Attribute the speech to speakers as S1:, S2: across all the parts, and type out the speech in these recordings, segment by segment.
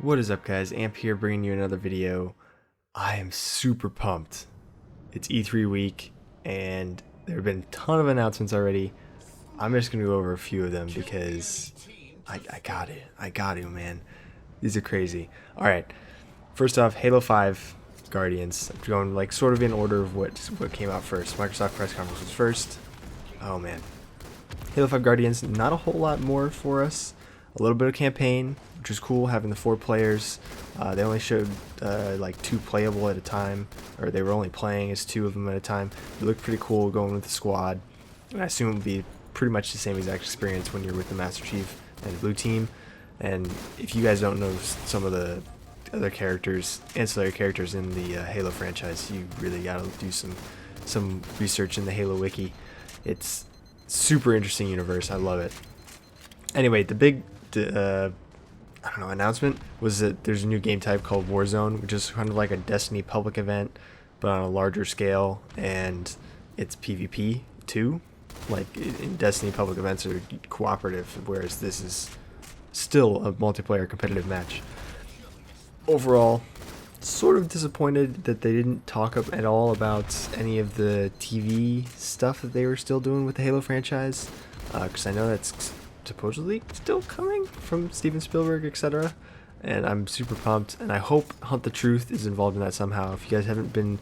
S1: What is up, guys? Amp here, bringing you another video. I am super pumped. It's E3 week and there have been a ton of announcements already. I'm just gonna go over a few of them because I got it. I got it, man. These are crazy. Alright, first off, Halo 5 Guardians. I'm going like sort of in order of what came out first. Microsoft press conference was first. Oh man. Halo 5 Guardians, not a whole lot more for us. A little bit of campaign, which is cool, having the 4 players. They only showed like 2 playable at a time, or they were only playing as 2 of them at a time. It looked pretty cool going with the squad, and I assume it would be pretty much the same exact experience when you're with the Master Chief and the Blue Team. And if you guys don't know some of the other characters, ancillary characters in the Halo franchise, you really gotta do some research in the Halo wiki. It's super interesting universe. I love it. Anyway, the big I don't know, announcement was that there's a new game type called Warzone, which is kind of like a Destiny public event, but on a larger scale, and it's PvP too. Like in Destiny, public events are cooperative, whereas this is still a multiplayer competitive match. Overall, sort of disappointed that they didn't talk at all about any of the TV stuff that they were still doing with the Halo franchise, because I know that's supposedly still coming from Steven Spielberg, etc. And I'm super pumped, and I hope Hunt the Truth is involved in that somehow. If you guys haven't been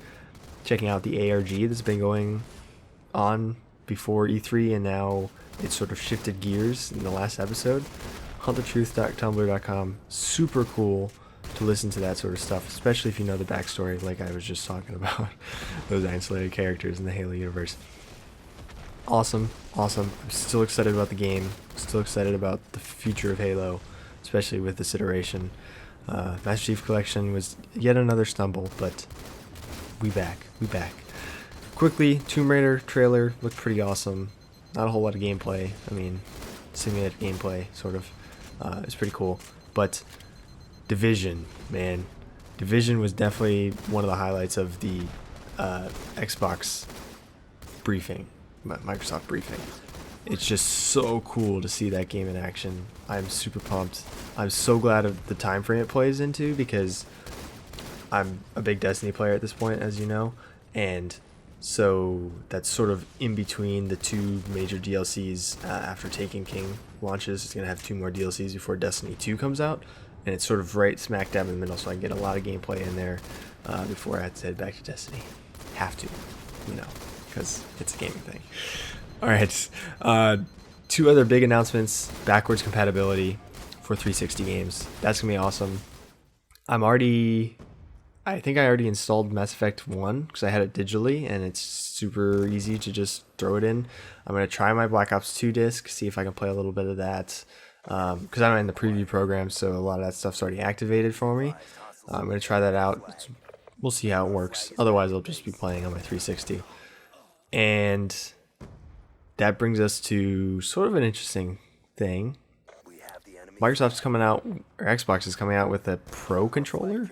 S1: checking out the ARG that's been going on before E3 and now it sort of shifted gears in the last episode, huntthetruth.tumblr.com, super cool to listen to that sort of stuff, especially if you know the backstory like I was just talking about, those ancillary characters in the Halo universe. Awesome. I'm still excited about the game, still excited about the future of Halo, especially with this iteration. Master Chief Collection was yet another stumble, but we back. Quickly, Tomb Raider trailer looked pretty awesome. Not a whole lot of gameplay. I mean, simulated gameplay, sort of. It's pretty cool. But Division, man. Division was definitely one of the highlights of the Xbox briefing. Microsoft briefing. It's just so cool to see that game in action. I'm super pumped. I'm so glad of the time frame it plays into, because I'm a big Destiny player at this point, as you know, and so that's sort of in between the 2 major DLCs. After Taken King launches, it's gonna have 2 more DLCs before Destiny 2 comes out, and it's sort of right smack dab in the middle, so I can get a lot of gameplay in there before I have to head back to Destiny. Have to, you know, because it's a gaming thing. Alright, 2 other big announcements. Backwards compatibility for 360 games. That's gonna be awesome. I think I already installed Mass Effect 1 because I had it digitally, and it's super easy to just throw it in. I'm gonna try my Black Ops 2 disc, see if I can play a little bit of that, because I'm in the preview program, so a lot of that stuff's already activated for me. I'm gonna try that out. We'll see how it works. Otherwise, I'll just be playing on my 360. And that brings us to sort of an interesting thing. Microsoft's coming out, or Xbox is coming out with a Pro controller.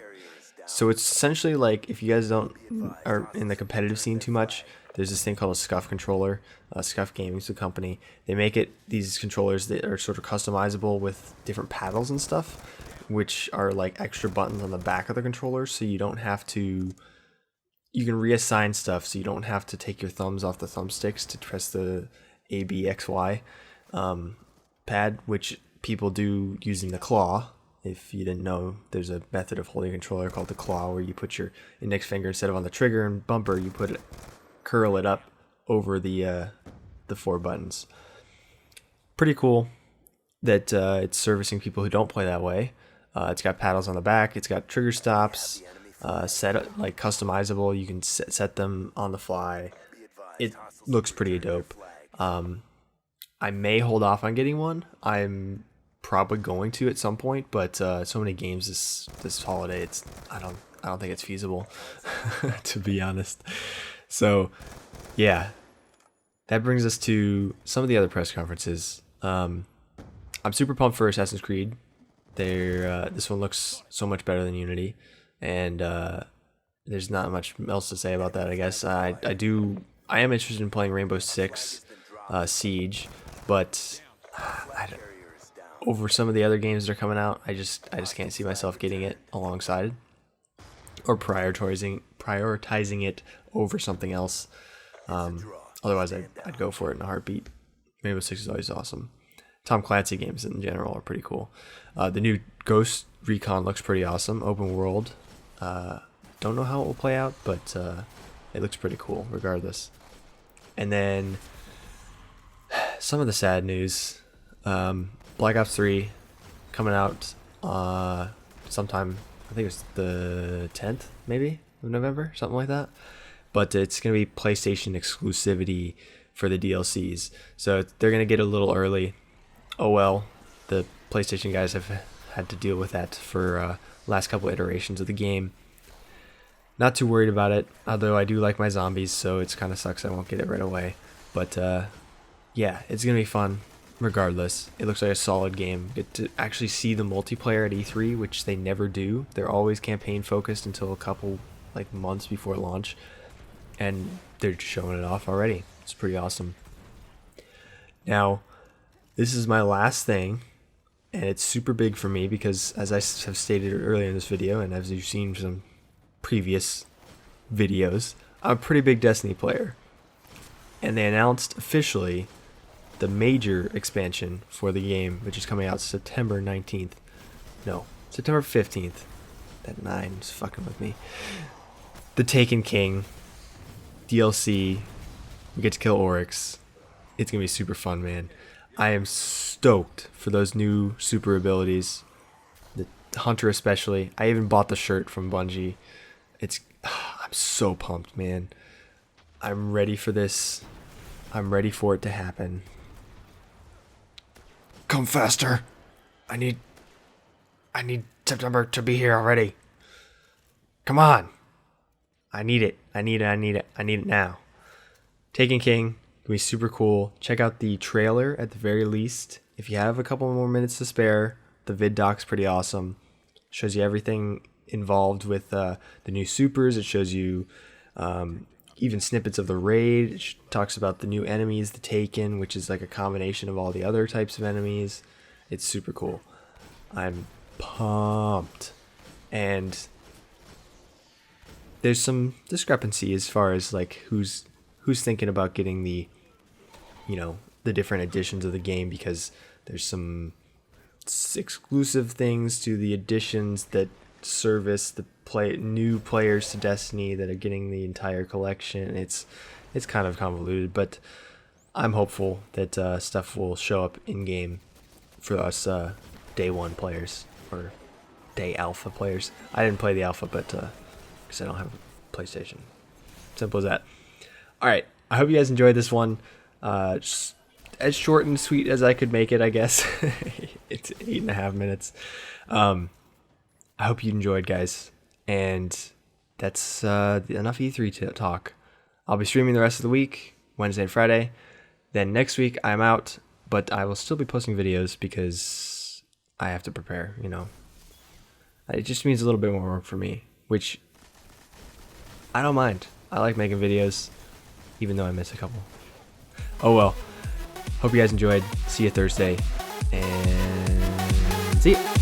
S1: So it's essentially like, if you guys are in the competitive scene too much, there's this thing called a Scuff controller. Scuff Gaming's the company. They make these controllers that are sort of customizable with different paddles and stuff, which are like extra buttons on the back of the controller, so you don't have to. You can reassign stuff, so you don't have to take your thumbs off the thumbsticks to press the A, B, X, Y pad, which people do using the claw. If you didn't know, there's a method of holding a controller called the claw, where you put your index finger, instead of on the trigger and bumper, you curl it up over the 4 buttons. Pretty cool that it's servicing people who don't play that way. It's got paddles on the back. It's got trigger stops. Set like customizable. You can set them on the fly. It looks pretty dope. I may hold off on getting one. I'm probably going to at some point, but so many games this holiday, I don't think it's feasible to be honest. So yeah, that brings us to some of the other press conferences. I'm super pumped for Assassin's Creed. This one looks so much better than Unity, and there's not much else to say about that, I guess. I am interested in playing Rainbow Six Siege, but over some of the other games that are coming out. I just can't see myself getting it alongside or prioritizing it over something else. Otherwise, I'd go for it in a heartbeat. Rainbow Six is always awesome. Tom Clancy games in general are pretty cool. The new Ghost Recon looks pretty awesome. Open world. Don't know how it will play out, but it looks pretty cool regardless. And then some of the sad news. Black Ops 3 coming out sometime, I think it's the 10th maybe of November, something like that. But it's going to be PlayStation exclusivity for the DLCs. So they're going to get a little early. Oh well, the PlayStation guys have had to deal with that for last couple iterations of the game. Not too worried about it, although I do like my zombies, so it's kind of sucks I won't get it right away. But yeah, it's going to be fun regardless. It looks like a solid game. Get to actually see the multiplayer at E3, which they never do. They're always campaign focused until a couple months before launch, and they're showing it off already. It's pretty awesome. Now, this is my last thing, and it's super big for me because, as I have stated earlier in this video, and as you've seen from previous videos, I'm a pretty big Destiny player. And they announced officially the major expansion for the game, which is coming out September 19th. No, September 15th. That 9 is fucking with me. The Taken King DLC. We get to kill Oryx. It's going to be super fun, man. I am stoked for those new super abilities. The Hunter especially. I even bought the shirt from Bungie. I'm so pumped, man. I'm ready for this. I'm ready for it to happen. Come faster. I need September to be here already. Come on. I need it. I need it now. Taken King can be super cool. Check out the trailer at the very least. If you have a couple more minutes to spare, the vid doc's pretty awesome. Shows you everything involved with the new supers. It shows you even snippets of the raid. It talks about the new enemies, the Taken, which is like a combination of all the other types of enemies. It's super cool. I'm pumped. And there's some discrepancy as far as who's thinking about getting the different editions of the game, because there's some exclusive things to the editions that service the new players to Destiny that are getting the entire collection. It's kind of convoluted, but I'm hopeful that stuff will show up in game for us day one players or day alpha players. I didn't play the alpha, but because I don't have a PlayStation. Simple as that. All right, I hope you guys enjoyed this one. Just as short and sweet as I could make it, I guess. It's 8.5 minutes. I hope you enjoyed, guys. And that's enough E3 talk. I'll be streaming the rest of the week, Wednesday and Friday. Then next week I'm out, but I will still be posting videos because I have to prepare, It just means a little bit more work for me, which I don't mind. I like making videos, even though I miss a couple. Oh well. Hope you guys enjoyed. See you Thursday. And see ya.